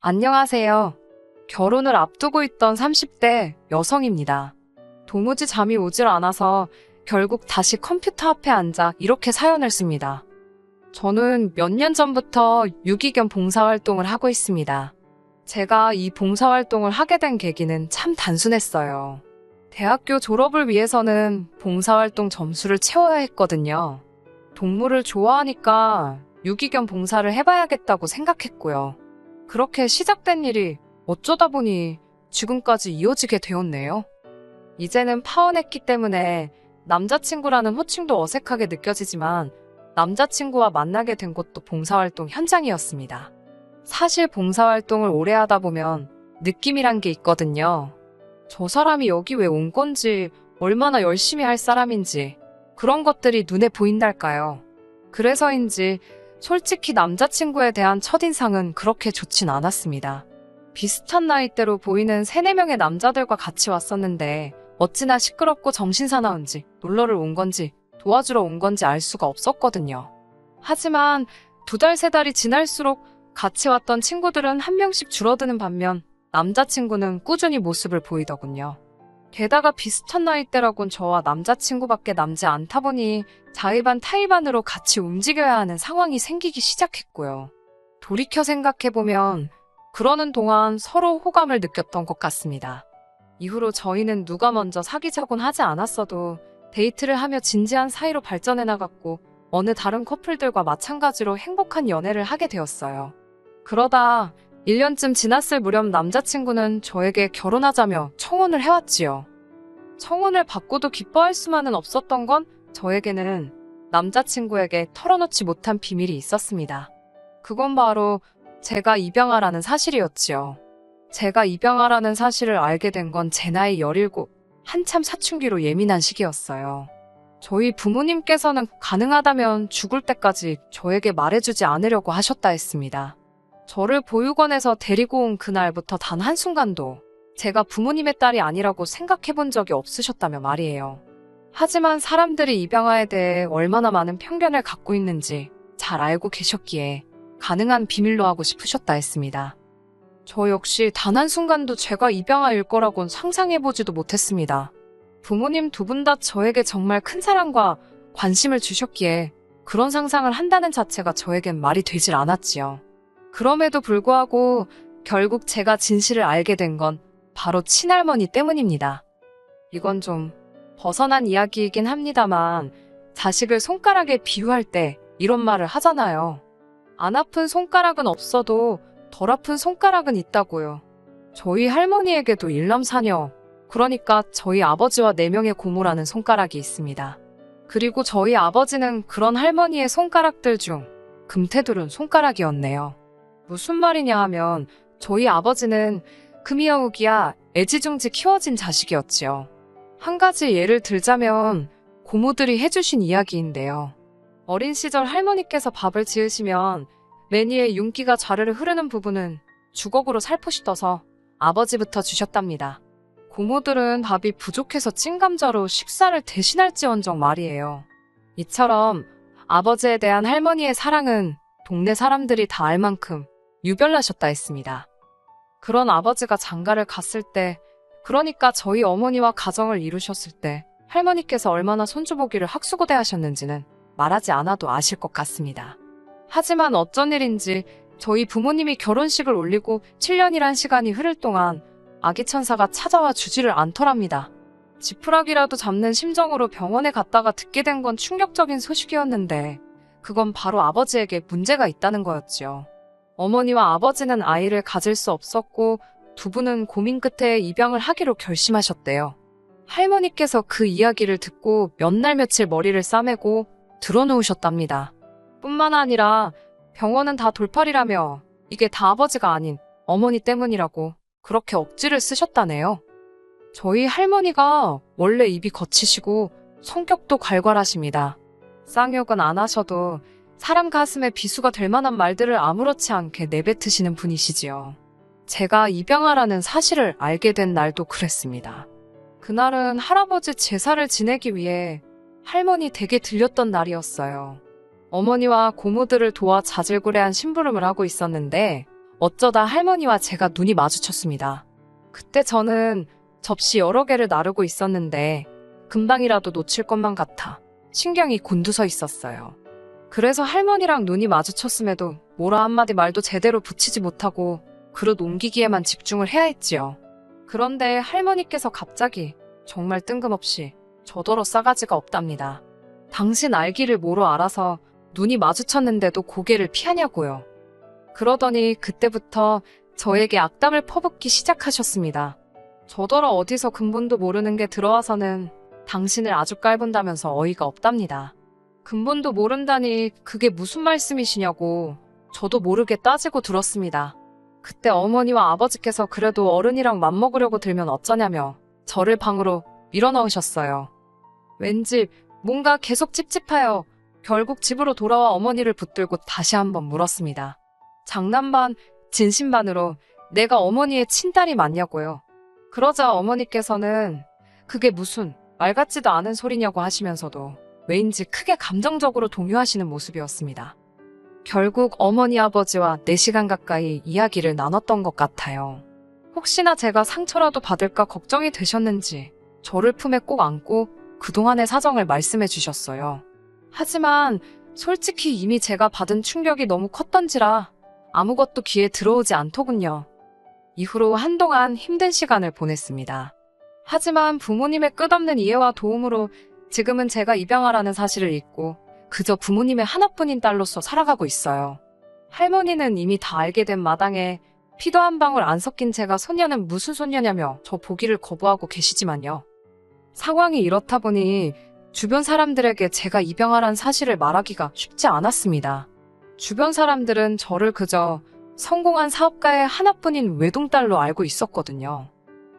안녕하세요. 결혼을 앞두고 있던 30대 여성입니다. 도무지 잠이 오질 않아서 결국 다시 컴퓨터 앞에 앉아 이렇게 사연을 씁니다. 저는 몇 년 전부터 유기견 봉사활동을 하고 있습니다. 제가 이 봉사활동을 하게 된 계기는 참 단순했어요. 대학교 졸업을 위해서는 봉사활동 점수를 채워야 했거든요. 동물을 좋아하니까 유기견 봉사를 해봐야겠다고 생각했고요. 그렇게 시작된 일이 어쩌다 보니 지금까지 이어지게 되었네요. 이제는 파혼했기 때문에 남자친구라는 호칭도 어색하게 느껴지지만 남자친구와 만나게 된 곳도 봉사활동 현장이었습니다. 사실 봉사활동을 오래 하다 보면 느낌이란 게 있거든요. 저 사람이 여기 왜 온 건지, 얼마나 열심히 할 사람인지 그런 것들이 눈에 보인달까요. 그래서인지 솔직히 남자친구에 대한 첫인상은 그렇게 좋진 않았습니다. 비슷한 나이대로 보이는 3, 4명의 남자들과 같이 왔었는데 어찌나 시끄럽고 정신사나운지, 놀러를 온 건지 도와주러 온 건지 알 수가 없었거든요. 하지만 2달, 3달이 지날수록 같이 왔던 친구들은 한 명씩 줄어드는 반면 남자친구는 꾸준히 모습을 보이더군요. 게다가 비슷한 나이대라곤 저와 남자친구밖에 남지 않다 보니 자의반 타의반으로 같이 움직여야 하는 상황이 생기기 시작했고요. 돌이켜 생각해보면 그러는 동안 서로 호감을 느꼈던 것 같습니다. 이후로 저희는 누가 먼저 사귀자곤 하지 않았어도 데이트를 하며 진지한 사이로 발전해 나갔고 어느 다른 커플들과 마찬가지로 행복한 연애를 하게 되었어요. 그러다 1년쯤 지났을 무렵 남자친구는 저에게 결혼하자며 청혼을 해왔지요. 청혼을 받고도 기뻐할 수만은 없었던 건 저에게는 남자친구에게 털어놓지 못한 비밀이 있었습니다. 그건 바로 제가 입양아라는 사실이었지요. 제가 입양아라는 사실을 알게 된 건 제 나이 17, 한참 사춘기로 예민한 시기였어요. 저희 부모님께서는 가능하다면 죽을 때까지 저에게 말해주지 않으려고 하셨다 했습니다. 저를 보육원에서 데리고 온 그날부터 단 한순간도 제가 부모님의 딸이 아니라고 생각해 본 적이 없으셨다며 말이에요. 하지만 사람들이 입양아에 대해 얼마나 많은 편견을 갖고 있는지 잘 알고 계셨기에 가능한 비밀로 하고 싶으셨다 했습니다. 저 역시 단 한순간도 제가 입양아일 거라곤 상상해보지도 못했습니다. 부모님 2분 다 저에게 정말 큰 사랑과 관심을 주셨기에 그런 상상을 한다는 자체가 저에겐 말이 되질 않았지요. 그럼에도 불구하고 결국 제가 진실을 알게 된 건 바로 친할머니 때문입니다. 이건 좀 벗어난 이야기이긴 합니다만 자식을 손가락에 비유할 때 이런 말을 하잖아요. 안 아픈 손가락은 없어도 덜 아픈 손가락은 있다고요. 저희 할머니에게도 일남사녀, 그러니까 저희 아버지와 4명의 고모라는 손가락이 있습니다. 그리고 저희 아버지는 그런 할머니의 손가락들 중 금태두른 손가락이었네요. 무슨 말이냐 하면 저희 아버지는 금이여우기야 애지중지 키워진 자식이었지요. 한 가지 예를 들자면 고모들이 해주신 이야기인데요. 어린 시절 할머니께서 밥을 지으시면 매니에 윤기가 좌르르 흐르는 부분은 주걱으로 살포시 떠서 아버지부터 주셨답니다. 고모들은 밥이 부족해서 찐감자로 식사를 대신할지언정 말이에요. 이처럼 아버지에 대한 할머니의 사랑은 동네 사람들이 다 알 만큼 유별나셨다 했습니다. 그런 아버지가 장가를 갔을 때, 그러니까 저희 어머니와 가정을 이루셨을 때 할머니께서 얼마나 손주보기를 학수고대하셨는지는 말하지 않아도 아실 것 같습니다. 하지만 어쩐 일인지 저희 부모님이 결혼식을 올리고 7년이란 시간이 흐를 동안 아기 천사가 찾아와 주지를 않더랍니다. 지푸라기라도 잡는 심정으로 병원에 갔다가 듣게 된 건 충격적인 소식이었는데 그건 바로 아버지에게 문제가 있다는 거였지요. 어머니와 아버지는 아이를 가질 수 없었고 2분은 고민 끝에 입양을 하기로 결심하셨대요. 할머니께서 그 이야기를 듣고 몇 날 며칠 머리를 싸매고 드러누우셨답니다. 뿐만 아니라 병원은 다 돌팔이라며 이게 다 아버지가 아닌 어머니 때문이라고 그렇게 억지를 쓰셨다네요. 저희 할머니가 원래 입이 거치시고 성격도 괄괄하십니다. 쌍욕은 안 하셔도 사람 가슴에 비수가 될 만한 말들을 아무렇지 않게 내뱉으시는 분이시지요. 제가 입양아라는 사실을 알게 된 날도 그랬습니다. 그날은 할아버지 제사를 지내기 위해 할머니 댁에 들렸던 날이었어요. 어머니와 고모들을 도와 자질구레한 심부름을 하고 있었는데 어쩌다 할머니와 제가 눈이 마주쳤습니다. 그때 저는 접시 여러 개를 나르고 있었는데 금방이라도 놓칠 것만 같아 신경이 곤두서 있었어요. 그래서 할머니랑 눈이 마주쳤음에도 뭐라 한마디 말도 제대로 붙이지 못하고 그릇 옮기기에만 집중을 해야 했지요. 그런데 할머니께서 갑자기 정말 뜬금없이 저더러 싸가지가 없답니다. 당신 알기를 뭐로 알아서 눈이 마주쳤는데도 고개를 피하냐고요. 그러더니 그때부터 저에게 악담을 퍼붓기 시작하셨습니다. 저더러 어디서 근본도 모르는 게 들어와서는 당신을 아주 깔본다면서 어이가 없답니다. 근본도 모른다니 그게 무슨 말씀이시냐고 저도 모르게 따지고 들었습니다. 그때 어머니와 아버지께서 그래도 어른이랑 맘먹으려고 들면 어쩌냐며 저를 방으로 밀어넣으셨어요. 왠지 뭔가 계속 찝찝하여 결국 집으로 돌아와 어머니를 붙들고 다시 한번 물었습니다. 장난 반 진심 반으로 내가 어머니의 친딸이 맞냐고요. 그러자 어머니께서는 그게 무슨 말 같지도 않은 소리냐고 하시면서도 왜인지 크게 감정적으로 동요하시는 모습이었습니다. 결국 어머니 아버지와 4시간 가까이 이야기를 나눴던 것 같아요. 혹시나 제가 상처라도 받을까 걱정이 되셨는지 저를 품에 꼭 안고 그동안의 사정을 말씀해 주셨어요. 하지만 솔직히 이미 제가 받은 충격이 너무 컸던지라 아무것도 귀에 들어오지 않더군요. 이후로 한동안 힘든 시간을 보냈습니다. 하지만 부모님의 끝없는 이해와 도움으로 지금은 제가 입양아라는 사실을 잊고 그저 부모님의 하나뿐인 딸로서 살아가고 있어요. 할머니는 이미 다 알게 된 마당에 피도 한 방울 안 섞인 제가 손녀는 무슨 손녀냐며 저 보기를 거부하고 계시지만요. 상황이 이렇다 보니 주변 사람들에게 제가 입양아란 사실을 말하기가 쉽지 않았습니다. 주변 사람들은 저를 그저 성공한 사업가의 하나뿐인 외동딸로 알고 있었거든요.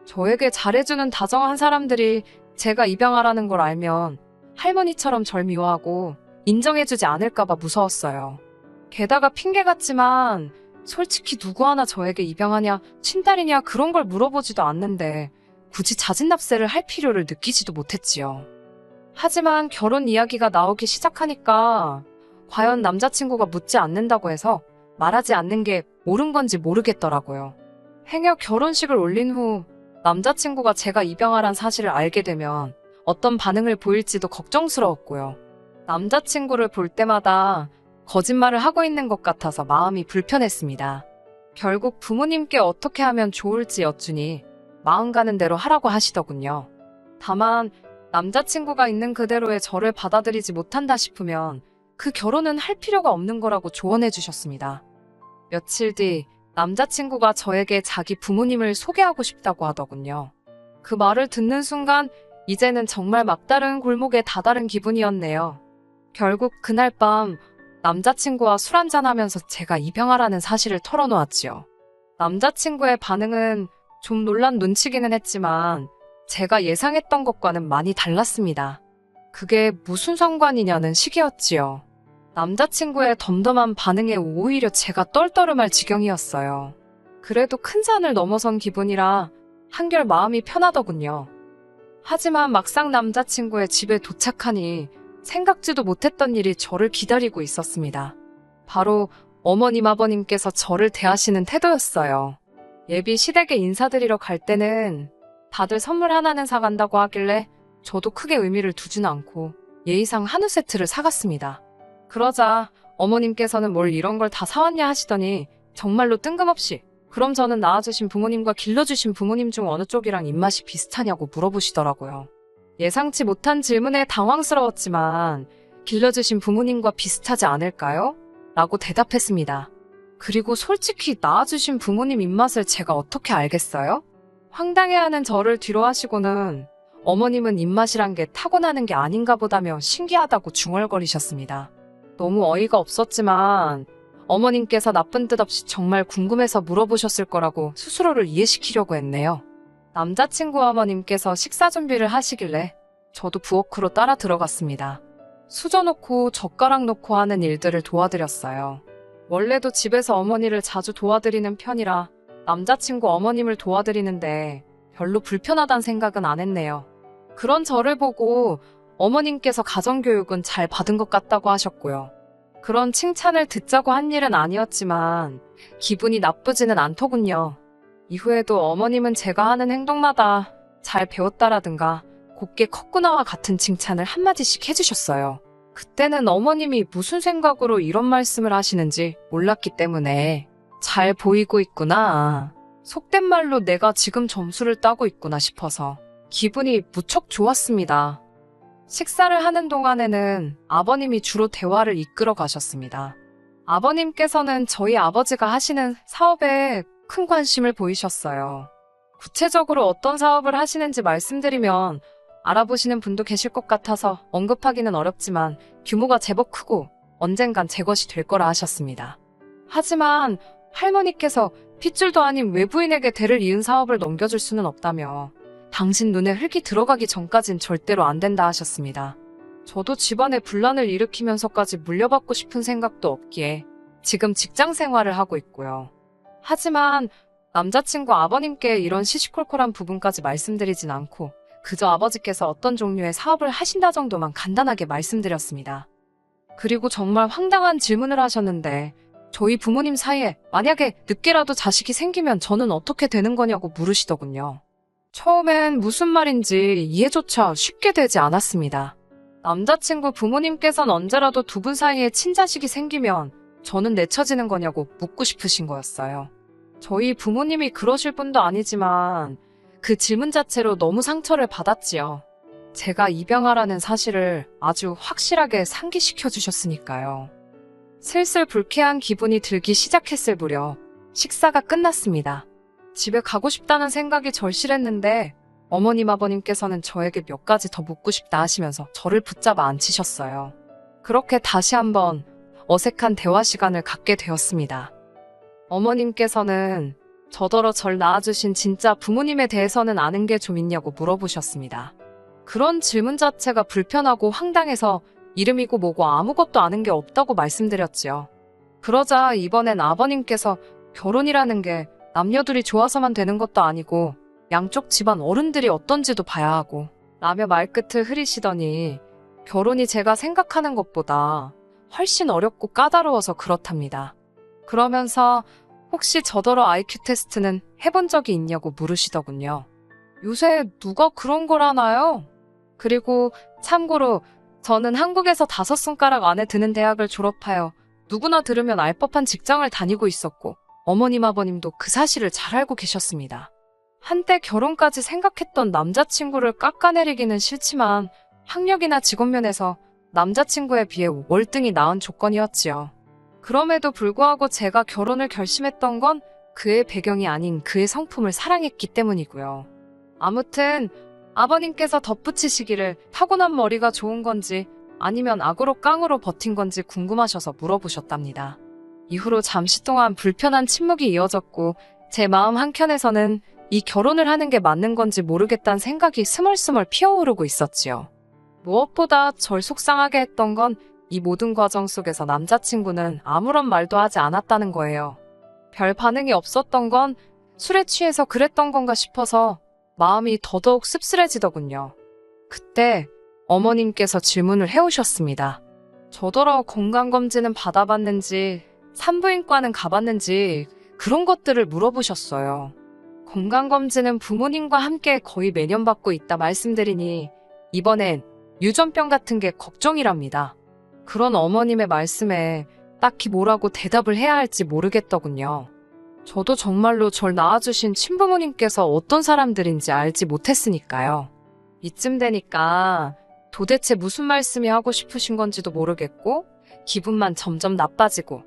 저에게 잘해주는 다정한 사람들이 제가 입양아라는 걸 알면 할머니처럼 절 미워하고 인정해주지 않을까봐 무서웠어요. 게다가 핑계 같지만 솔직히 누구 하나 저에게 입양하냐, 친딸이냐 그런 걸 물어보지도 않는데 굳이 자진납세를 할 필요를 느끼지도 못했지요. 하지만 결혼 이야기가 나오기 시작하니까 과연 남자친구가 묻지 않는다고 해서 말하지 않는 게 옳은 건지 모르겠더라고요. 행여 결혼식을 올린 후 남자친구가 제가 입양아란 사실을 알게 되면 어떤 반응을 보일지도 걱정스러웠고요. 남자친구를 볼 때마다 거짓말을 하고 있는 것 같아서 마음이 불편했습니다. 결국 부모님께 어떻게 하면 좋을지 여쭈니 마음 가는 대로 하라고 하시더군요. 다만 남자친구가 있는 그대로의 저를 받아들이지 못한다 싶으면 그 결혼은 할 필요가 없는 거라고 조언해 주셨습니다. 며칠 뒤 남자친구가 저에게 자기 부모님을 소개하고 싶다고 하더군요. 그 말을 듣는 순간 이제는 정말 막다른 골목에 다다른 기분이었네요. 결국 그날 밤 남자친구와 술 한잔하면서 제가 입양아라는 사실을 털어놓았지요. 남자친구의 반응은 좀 놀란 눈치기는 했지만 제가 예상했던 것과는 많이 달랐습니다. 그게 무슨 상관이냐는 식이었지요. 남자친구의 덤덤한 반응에 오히려 제가 떨떠름할 지경이었어요. 그래도 큰 산을 넘어선 기분이라 한결 마음이 편하더군요. 하지만 막상 남자친구의 집에 도착하니 생각지도 못했던 일이 저를 기다리고 있었습니다. 바로 어머님 아버님께서 저를 대하시는 태도였어요. 예비 시댁에 인사드리러 갈 때는 다들 선물 하나는 사간다고 하길래 저도 크게 의미를 두진 않고 예의상 한우 세트를 사갔습니다. 그러자 어머님께서는 뭘 이런 걸 다 사왔냐 하시더니 정말로 뜬금없이 그럼 저는 낳아주신 부모님과 길러주신 부모님 중 어느 쪽이랑 입맛이 비슷하냐고 물어보시더라고요. 예상치 못한 질문에 당황스러웠지만 길러주신 부모님과 비슷하지 않을까요? 라고 대답했습니다. 그리고 솔직히 낳아주신 부모님 입맛을 제가 어떻게 알겠어요? 황당해하는 저를 뒤로 하시고는 어머님은 입맛이란 게 타고나는 게 아닌가 보다며 신기하다고 중얼거리셨습니다. 너무 어이가 없었지만 어머님께서 나쁜 뜻 없이 정말 궁금해서 물어보셨을 거라고 스스로를 이해시키려고 했네요. 남자친구 어머님께서 식사 준비를 하시길래 저도 부엌으로 따라 들어갔습니다. 수저 놓고 젓가락 놓고 하는 일들을 도와드렸어요. 원래도 집에서 어머니를 자주 도와드리는 편이라 남자친구 어머님을 도와드리는데 별로 불편하단 생각은 안 했네요. 그런 저를 보고 어머님께서 가정교육은 잘 받은 것 같다고 하셨고요. 그런 칭찬을 듣자고 한 일은 아니었지만 기분이 나쁘지는 않더군요. 이후에도 어머님은 제가 하는 행동마다 잘 배웠다라든가 곱게 컸구나와 같은 칭찬을 한마디씩 해주셨어요. 그때는 어머님이 무슨 생각으로 이런 말씀을 하시는지 몰랐기 때문에 잘 보이고 있구나. 속된 말로 내가 지금 점수를 따고 있구나 싶어서 기분이 무척 좋았습니다. 식사를 하는 동안에는 아버님이 주로 대화를 이끌어 가셨습니다. 아버님께서는 저희 아버지가 하시는 사업에 큰 관심을 보이셨어요. 구체적으로 어떤 사업을 하시는지 말씀드리면 알아보시는 분도 계실 것 같아서 언급하기는 어렵지만 규모가 제법 크고 언젠간 제 것이 될 거라 하셨습니다. 하지만 할머니께서 핏줄도 아닌 외부인에게 대를 이은 사업을 넘겨줄 수는 없다며 당신 눈에 흙이 들어가기 전까진 절대로 안 된다 하셨습니다. 저도 집안에 분란을 일으키면서까지 물려받고 싶은 생각도 없기에 지금 직장 생활을 하고 있고요. 하지만 남자친구 아버님께 이런 시시콜콜한 부분까지 말씀드리진 않고 그저 아버지께서 어떤 종류의 사업을 하신다 정도만 간단하게 말씀드렸습니다. 그리고 정말 황당한 질문을 하셨는데 저희 부모님 사이에 만약에 늦게라도 자식이 생기면 저는 어떻게 되는 거냐고 물으시더군요. 처음엔 무슨 말인지 이해조차 쉽게 되지 않았습니다. 남자친구 부모님께선 언제라도 두 분 사이에 친자식이 생기면 저는 내쳐지는 거냐고 묻고 싶으신 거였어요. 저희 부모님이 그러실 분도 아니지만 그 질문 자체로 너무 상처를 받았지요. 제가 입양하라는 사실을 아주 확실하게 상기시켜 주셨으니까요. 슬슬 불쾌한 기분이 들기 시작했을 무렵 식사가 끝났습니다. 집에 가고 싶다는 생각이 절실했는데 어머님 아버님께서는 저에게 몇 가지 더 묻고 싶다 하시면서 저를 붙잡아 앉히셨어요. 그렇게 다시 한번 어색한 대화 시간을 갖게 되었습니다. 어머님께서는 저더러 절 낳아주신 진짜 부모님에 대해서는 아는 게 좀 있냐고 물어보셨습니다. 그런 질문 자체가 불편하고 황당해서 이름이고 뭐고 아무것도 아는 게 없다고 말씀드렸지요. 그러자 이번엔 아버님께서 결혼이라는 게 남녀들이 좋아서만 되는 것도 아니고 양쪽 집안 어른들이 어떤지도 봐야 하고 라며 말끝을 흐리시더니 결혼이 제가 생각하는 것보다 훨씬 어렵고 까다로워서 그렇답니다. 그러면서 혹시 저더러 IQ 테스트는 해본 적이 있냐고 물으시더군요. 요새 누가 그런 걸 하나요? 그리고 참고로 저는 한국에서 5손가락 안에 드는 대학을 졸업하여 누구나 들으면 알 법한 직장을 다니고 있었고 어머님 아버님도 그 사실을 잘 알고 계셨습니다. 한때 결혼까지 생각했던 남자친구를 깎아내리기는 싫지만 학력이나 직업면에서 남자친구에 비해 월등히 나은 조건이었지요. 그럼에도 불구하고 제가 결혼을 결심했던 건 그의 배경이 아닌 그의 성품을 사랑했기 때문이고요. 아무튼 아버님께서 덧붙이시기를 타고난 머리가 좋은 건지 아니면 악으로 깡으로 버틴 건지 궁금하셔서 물어보셨답니다. 이후로 잠시 동안 불편한 침묵이 이어졌고 제 마음 한켠에서는 이 결혼을 하는 게 맞는 건지 모르겠다는 생각이 스멀스멀 피어오르고 있었지요. 무엇보다 절 속상하게 했던 건 이 모든 과정 속에서 남자친구는 아무런 말도 하지 않았다는 거예요. 별 반응이 없었던 건 술에 취해서 그랬던 건가 싶어서 마음이 더더욱 씁쓸해지더군요. 그때 어머님께서 질문을 해오셨습니다. 저더러 건강검진은 받아봤는지 산부인과는 가봤는지 그런 것들을 물어보셨어요. 건강검진은 부모님과 함께 거의 매년 받고 있다 말씀드리니 이번엔 유전병 같은 게 걱정이랍니다. 그런 어머님의 말씀에 딱히 뭐라고 대답을 해야 할지 모르겠더군요. 저도 정말로 절 낳아주신 친부모님께서 어떤 사람들인지 알지 못했으니까요. 이쯤 되니까 도대체 무슨 말씀이 하고 싶으신 건지도 모르겠고 기분만 점점 나빠지고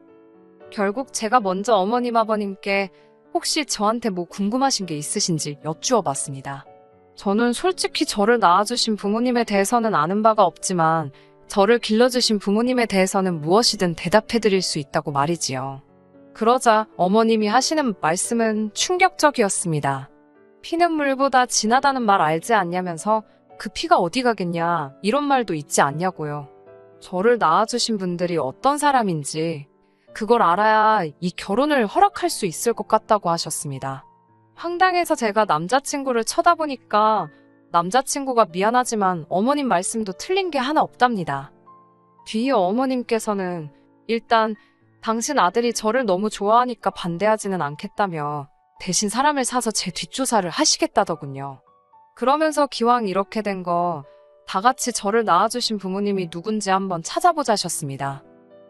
결국 제가 먼저 어머님 아버님께 혹시 저한테 뭐 궁금하신 게 있으신지 여쭈어 봤습니다. 저는 솔직히 저를 낳아주신 부모님에 대해서는 아는 바가 없지만 저를 길러주신 부모님에 대해서는 무엇이든 대답해드릴 수 있다고 말이지요. 그러자 어머님이 하시는 말씀은 충격적이었습니다. 피는 물보다 진하다는 말 알지 않냐면서 그 피가 어디 가겠냐 이런 말도 있지 않냐고요. 저를 낳아주신 분들이 어떤 사람인지 그걸 알아야 이 결혼을 허락할 수 있을 것 같다고 하셨습니다. 황당해서 제가 남자친구를 쳐다보니까 남자친구가 미안하지만 어머님 말씀도 틀린 게 하나 없답니다. 뒤에 어머님께서는 일단 당신 아들이 저를 너무 좋아하니까 반대하지는 않겠다며 대신 사람을 사서 제 뒷조사를 하시겠다더군요. 그러면서 기왕 이렇게 된 거 다 같이 저를 낳아주신 부모님이 누군지 한번 찾아보자셨습니다.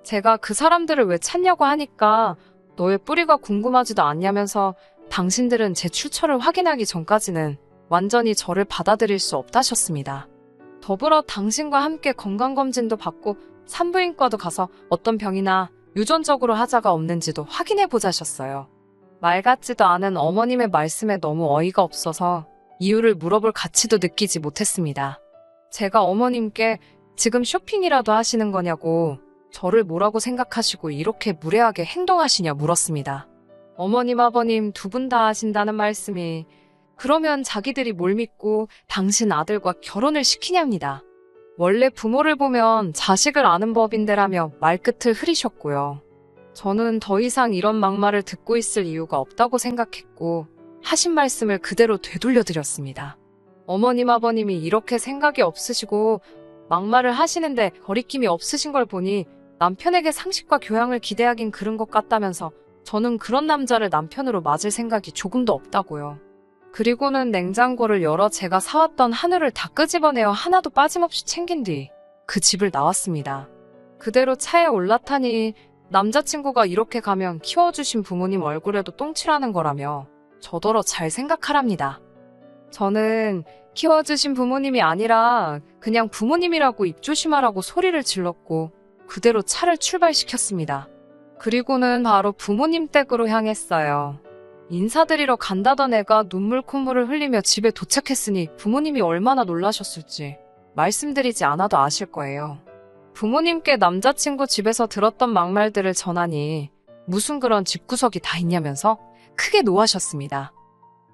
제가 그 사람들을 왜 찾냐고 하니까 너의 뿌리가 궁금하지도 않냐면서 당신들은 제 출처를 확인하기 전까지는 완전히 저를 받아들일 수 없다셨습니다. 더불어 당신과 함께 건강검진도 받고 산부인과도 가서 어떤 병이나 유전적으로 하자가 없는지도 확인해보자셨어요. 말 같지도 않은 어머님의 말씀에 너무 어이가 없어서 이유를 물어볼 가치도 느끼지 못했습니다. 제가 어머님께 지금 쇼핑이라도 하시는 거냐고 저를 뭐라고 생각하시고 이렇게 무례하게 행동하시냐 물었습니다. 어머님, 아버님 두 분 다 하신다는 말씀이 그러면 자기들이 뭘 믿고 당신 아들과 결혼을 시키냐입니다. 원래 부모를 보면 자식을 아는 법인데라며 말끝을 흐리셨고요. 저는 더 이상 이런 막말을 듣고 있을 이유가 없다고 생각했고 하신 말씀을 그대로 되돌려드렸습니다. 어머님, 아버님이 이렇게 생각이 없으시고 막말을 하시는데 거리낌이 없으신 걸 보니 남편에게 상식과 교양을 기대하긴 그른 것 같다면서 저는 그런 남자를 남편으로 맞을 생각이 조금도 없다고요. 그리고는 냉장고를 열어 제가 사왔던 한우를 다 끄집어내어 하나도 빠짐없이 챙긴 뒤 그 집을 나왔습니다. 그대로 차에 올라타니 남자친구가 이렇게 가면 키워주신 부모님 얼굴에도 똥칠하는 거라며 저더러 잘 생각하랍니다. 저는 키워주신 부모님이 아니라 그냥 부모님이라고 입 조심하라고 소리를 질렀고 그대로 차를 출발시켰습니다. 그리고는 바로 부모님 댁으로 향했어요. 인사드리러 간다던 애가 눈물 콧물을 흘리며 집에 도착했으니 부모님이 얼마나 놀라셨을지 말씀드리지 않아도 아실 거예요. 부모님께 남자친구 집에서 들었던 막말들을 전하니 무슨 그런 집구석이 다 있냐면서 크게 노하셨습니다.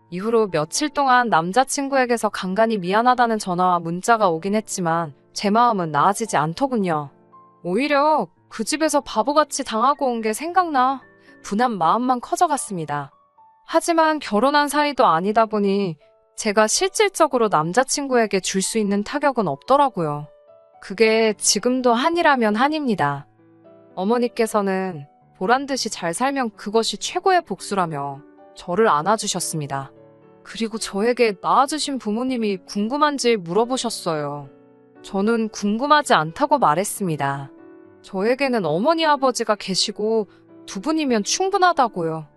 이후로 며칠 동안 남자친구에게서 간간히 미안하다는 전화와 문자가 오긴 했지만 제 마음은 나아지지 않더군요. 오히려 그 집에서 바보같이 당하고 온 게 생각나 분한 마음만 커져갔습니다. 하지만 결혼한 사이도 아니다 보니 제가 실질적으로 남자친구에게 줄 수 있는 타격은 없더라고요. 그게 지금도 한이라면 한입니다. 어머니께서는 보란듯이 잘 살면 그것이 최고의 복수라며 저를 안아주셨습니다. 그리고 저에게 낳아주신 부모님이 궁금한지 물어보셨어요. 저는 궁금하지 않다고 말했습니다. 저에게는 어머니 아버지가 계시고 두 분이면 충분하다고요.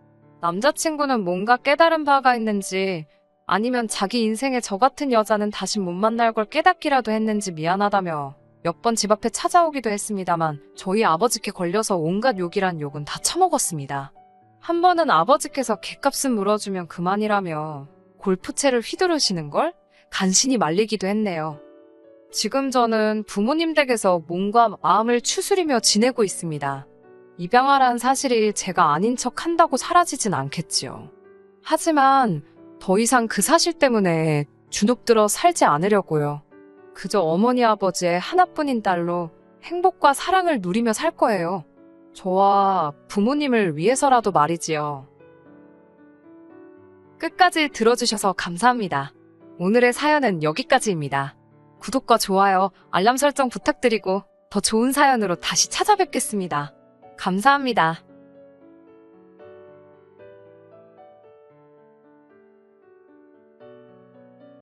남자친구는 뭔가 깨달은 바가 있는지 아니면 자기 인생에 저 같은 여자는 다시 못 만날 걸 깨닫기라도 했는지 미안하다며 몇 번 집 앞에 찾아오기도 했습니다만 저희 아버지께 걸려서 온갖 욕이란 욕은 다 처먹었습니다. 한 번은 아버지께서 갯값은 물어주면 그만이라며 골프채를 휘두르시는 걸 간신히 말리기도 했네요. 지금 저는 부모님 댁에서 몸과 마음을 추스리며 지내고 있습니다. 입양아란 사실이 제가 아닌 척 한다고 사라지진 않겠지요. 하지만 더 이상 그 사실 때문에 주눅들어 살지 않으려고요. 그저 어머니 아버지의 하나뿐인 딸로 행복과 사랑을 누리며 살 거예요. 저와 부모님을 위해서라도 말이지요. 끝까지 들어주셔서 감사합니다. 오늘의 사연은 여기까지입니다. 구독과 좋아요, 알람 설정 부탁드리고 더 좋은 사연으로 다시 찾아뵙겠습니다. 감사합니다.